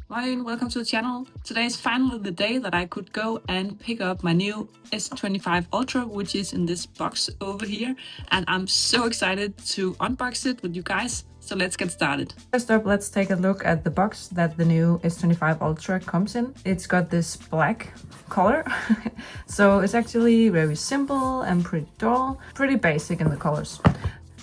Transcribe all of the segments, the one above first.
Mojn, welcome to the channel. Today is finally the day that I could go and pick up my new S25 Ultra, which is in this box over here, and I'm so excited to unbox it with you guys. So let's get started. First up, let's take a look at the box that the new S25 Ultra comes in. It's got this black color, so it's actually very simple and pretty dull, pretty basic in the colors.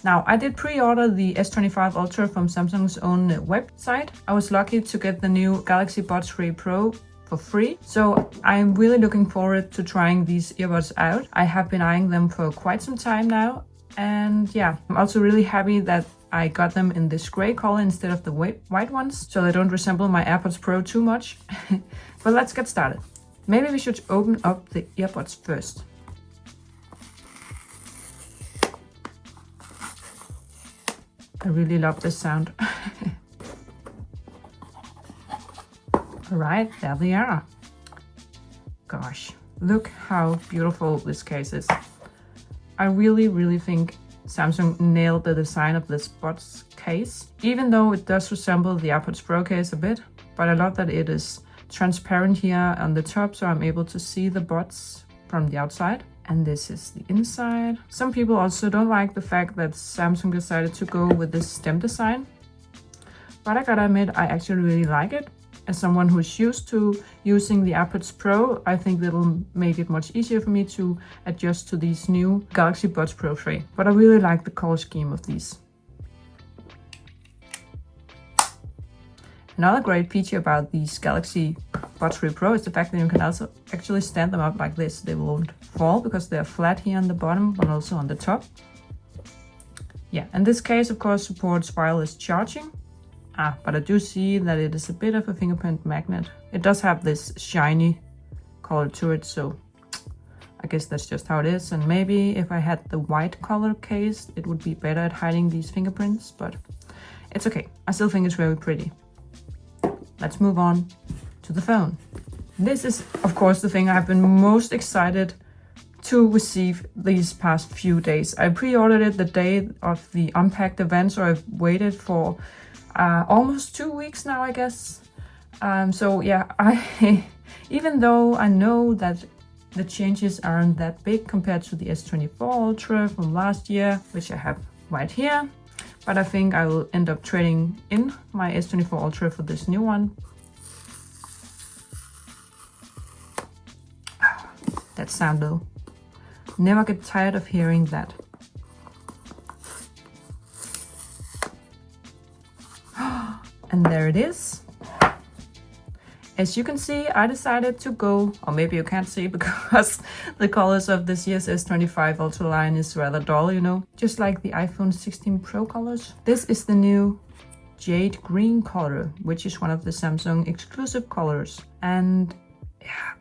Now, I did pre-order the S25 Ultra from Samsung's own website. I was lucky to get the new Galaxy Buds 3 Pro for free, so I'm really looking forward to trying these earbuds out. I have been eyeing them for quite some time now, and yeah, I'm also really happy that I got them in this gray color instead of the white ones, so they don't resemble my AirPods Pro too much. But let's get started. Maybe we should open up the earbuds first. I really love this sound. Alright, there they are. Gosh, look how beautiful this case is. I really think Samsung nailed the design of this Buds case, even though it does resemble the AirPods Pro case a bit. But I love that it is transparent here on the top, so I'm able to see the buds from the outside. And this is the inside. Some people also don't like the fact that Samsung decided to go with this stem design, but I gotta admit, I actually really like it. As someone who's used to using the AirPods Pro, I think that'll make it much easier for me to adjust to these new Galaxy Buds Pro 3. But I really like the color scheme of these. Another great feature about these Galaxy Buds 3 Pro is the fact that you can also actually stand them up like this. They won't fall because they're flat here on the bottom, but also on the top. Yeah, and this case of course supports wireless charging. But I do see that it is a bit of a fingerprint magnet. It does have this shiny color to it, so I guess that's just how it is. And maybe if I had the white color case, it would be better at hiding these fingerprints, but it's okay. I still think it's very pretty. Let's move on to the phone. This is, of course, the thing I've been most excited to receive these past few days. I pre-ordered it the day of the Unpacked event, so I've waited for almost 2 weeks now, I guess. So yeah, even though I know that the changes aren't that big compared to the S24 Ultra from last year, which I have right here, but I think I will end up trading in my S24 Ultra for this new one. That sound though. Never get tired of hearing that. And there it is. As you can see, I decided to go, or maybe you can't see because the colors of this year's S25 Ultra line is rather dull, you know, just like the iPhone 16 Pro colors. This is the new jade green color, which is one of the Samsung exclusive colors. And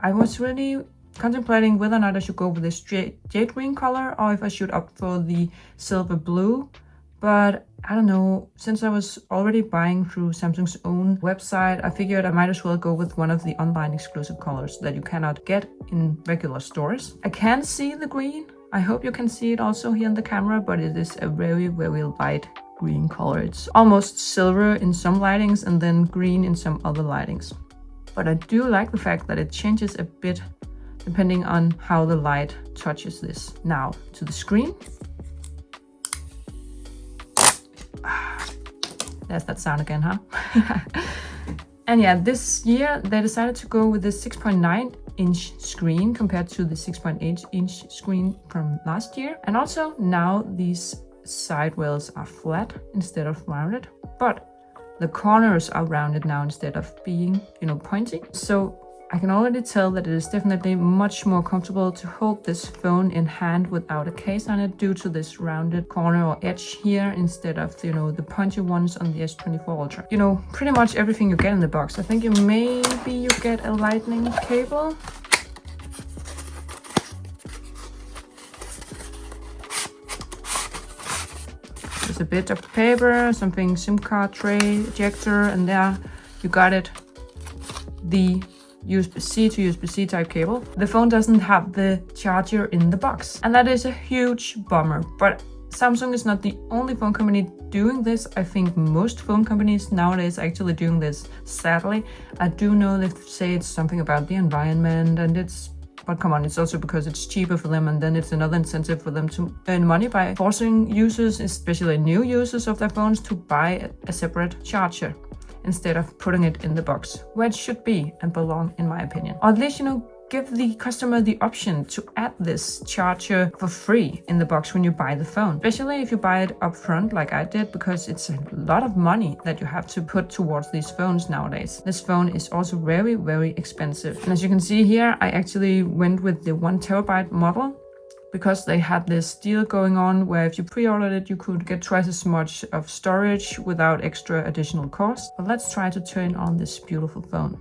I was really contemplating whether or not I should go with this jade green color or if I should opt for the silver blue. But I don't know, since I was already buying through Samsung's own website, I figured I might as well go with one of the online exclusive colors that you cannot get in regular stores. I can see the green. I hope you can see it also here in the camera, but it is a very light green color. It's almost silver in some lightings and then green in some other lightings. But I do like the fact that it changes a bit depending on how the light touches this. Now to the screen. There's that sound again, huh? And yeah, this year they decided to go with this 6.9-inch screen compared to the 6.8-inch screen from last year. And also now these side rails are flat instead of rounded, but the corners are rounded now instead of being, you know, pointy. So I can already tell that it is definitely much more comfortable to hold this phone in hand without a case on it due to this rounded corner or edge here instead of, you know, the pointy ones on the S24 Ultra. You know, pretty much everything you get in the box. I think maybe you get a lightning cable. There's a bit of paper, something SIM card tray, ejector, and there you got it. The USB-C to USB-C type cable. The phone doesn't have the charger in the box, and that is a huge bummer, but Samsung is not the only phone company doing this. I think most phone companies nowadays are actually doing this. Sadly, I do know they say it's something about the environment, but come on, it's also because it's cheaper for them, and then it's another incentive for them to earn money by forcing users, especially new users of their phones, to buy a separate charger instead of putting it in the box, where it should be and belong, in my opinion. Or at least, give the customer the option to add this charger for free in the box when you buy the phone, especially if you buy it up front like I did, because it's a lot of money that you have to put towards these phones nowadays. This phone is also very, very expensive. And as you can see here, I actually went with the 1 terabyte model because they had this deal going on where if you pre-ordered it, you could get twice as much of storage without extra additional cost. But let's try to turn on this beautiful phone.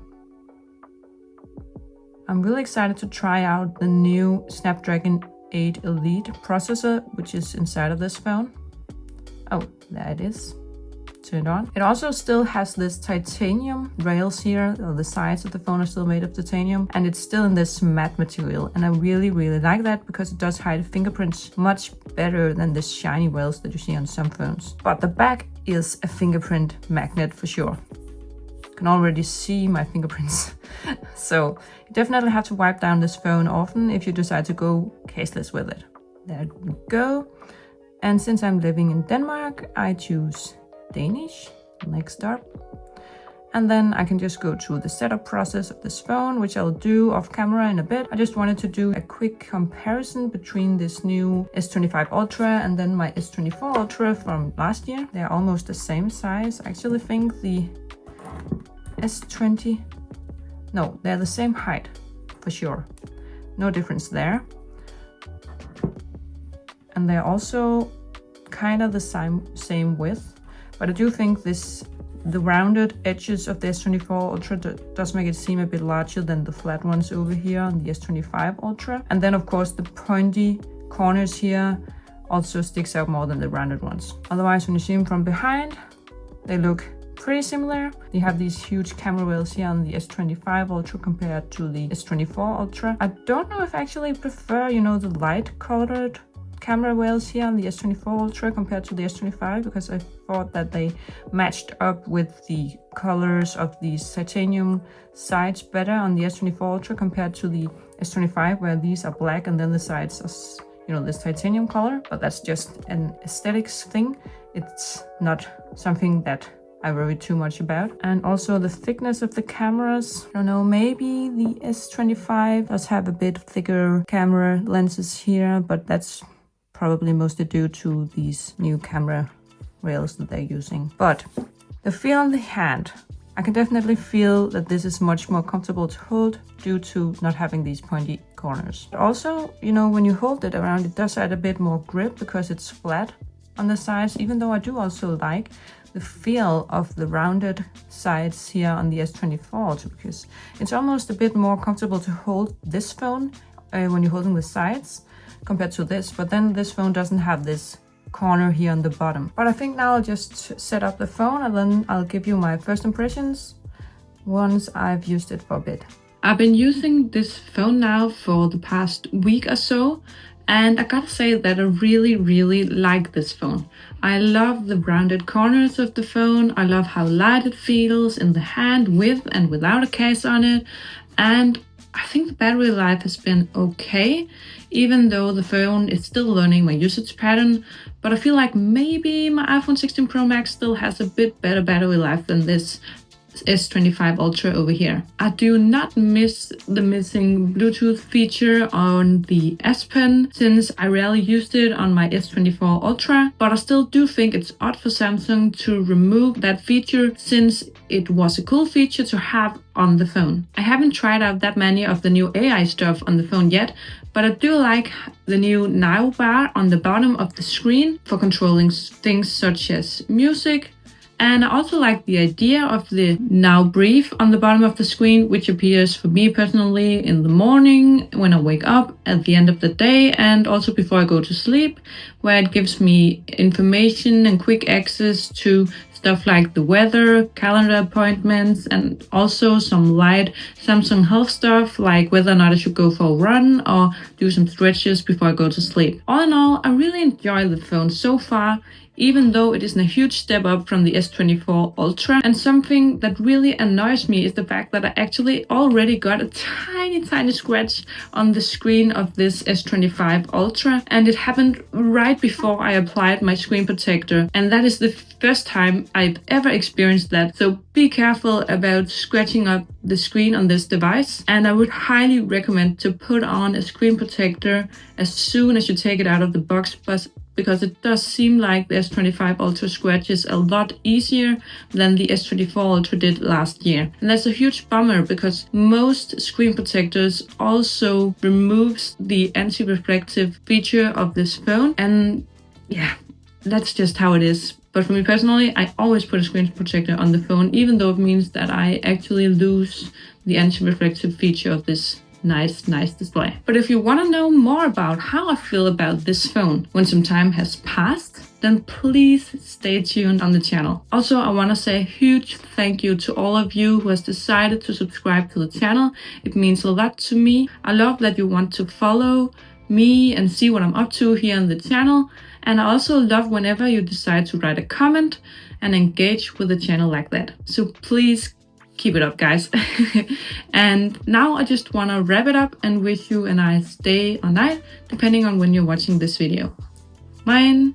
I'm really excited to try out the new Snapdragon 8 Elite processor, which is inside of this phone. Oh, there it is. Turned on. It also still has this titanium rails here. The sides of the phone are still made of titanium, and it's still in this matte material. And I really, really like that because it does hide fingerprints much better than this shiny rails that you see on some phones. But the back is a fingerprint magnet for sure. Can already see my fingerprints. So you definitely have to wipe down this phone often if you decide to go caseless with it. There we go. And since I'm living in Denmark, I choose Danish, next up. And then I can just go through the setup process of this phone, which I'll do off camera in a bit. I just wanted to do a quick comparison between this new S25 Ultra and then my S24 Ultra from last year. They're almost the same size. I actually think the no, they're the same height for sure. No difference there. And they're also kind of the same width, but I do think the rounded edges of the S24 Ultra does make it seem a bit larger than the flat ones over here on the S25 Ultra. And then of course the pointy corners here also sticks out more than the rounded ones. Otherwise, when you see them from behind, they look pretty similar. They have these huge camera rails here on the S25 Ultra compared to the S24 Ultra. I don't know if I actually prefer, the light colored camera rails here on the S24 Ultra compared to the S25, because I thought that they matched up with the colors of these titanium sides better on the S24 Ultra compared to the S25, where these are black and then the sides are, this titanium color. But that's just an aesthetics thing. It's not something that I worry too much about. And also the thickness of the cameras. I don't know, maybe the S25 does have a bit thicker camera lenses here, but that's probably mostly due to these new camera rails that they're using. But the feel on the hand, I can definitely feel that this is much more comfortable to hold due to not having these pointy corners. But also, when you hold it around, it does add a bit more grip because it's flat on the sides, even though I do also like the feel of the rounded sides here on the S24 Ultra, because it's almost a bit more comfortable to hold this phone when you're holding the sides compared to this. But then this phone doesn't have this corner here on the bottom. But I think now I'll just set up the phone and then I'll give you my first impressions once I've used it for a bit. I've been using this phone now for the past week or so, and I gotta say that I really, really like this phone. I love the rounded corners of the phone. I love how light it feels in the hand with and without a case on it. And I think the battery life has been okay, even though the phone is still learning my usage pattern. But I feel like maybe my iPhone 16 Pro Max still has a bit better battery life than this S25 Ultra over here. I do not miss the missing Bluetooth feature on the S Pen, since I rarely used it on my S24 Ultra, but I still do think it's odd for Samsung to remove that feature, since it was a cool feature to have on the phone. I haven't tried out that many of the new AI stuff on the phone yet, but I do like the new Now bar on the bottom of the screen for controlling things such as music And I also like the idea of the now brief on the bottom of the screen, which appears for me personally in the morning, when I wake up, at the end of the day, and also before I go to sleep, where it gives me information and quick access to stuff like the weather, calendar appointments, and also some light Samsung Health stuff, like whether or not I should go for a run or do some stretches before I go to sleep. All in all, I really enjoy the phone so far, even though it isn't a huge step up from the S25 Ultra. And something that really annoys me is the fact that I actually already got a tiny scratch on the screen of this S25 Ultra, and it happened right before I applied my screen protector, and that is the first time I've ever experienced that. So be careful about scratching up the screen on this device, and I would highly recommend to put on a screen protector as soon as you take it out of the box, because it does seem like the S25 Ultra scratches a lot easier than the S24 Ultra did last year. And that's a huge bummer, because most screen protectors also removes the anti-reflective feature of this phone. And yeah, that's just how it is. But for me personally, I always put a screen protector on the phone, even though it means that I actually lose the anti-reflective feature of this nice display. But if you want to know more about how I feel about this phone when some time has passed, then please stay tuned on the channel. Also, I want to say a huge thank you to all of you who has decided to subscribe to the channel. It means a lot to me. I love that you want to follow me and see what I'm up to here on the channel. And I also love whenever you decide to write a comment and engage with the channel like that. So please keep it up, guys. And now I just want to wrap it up and wish you a nice day or night, depending on when you're watching this video. Mojn.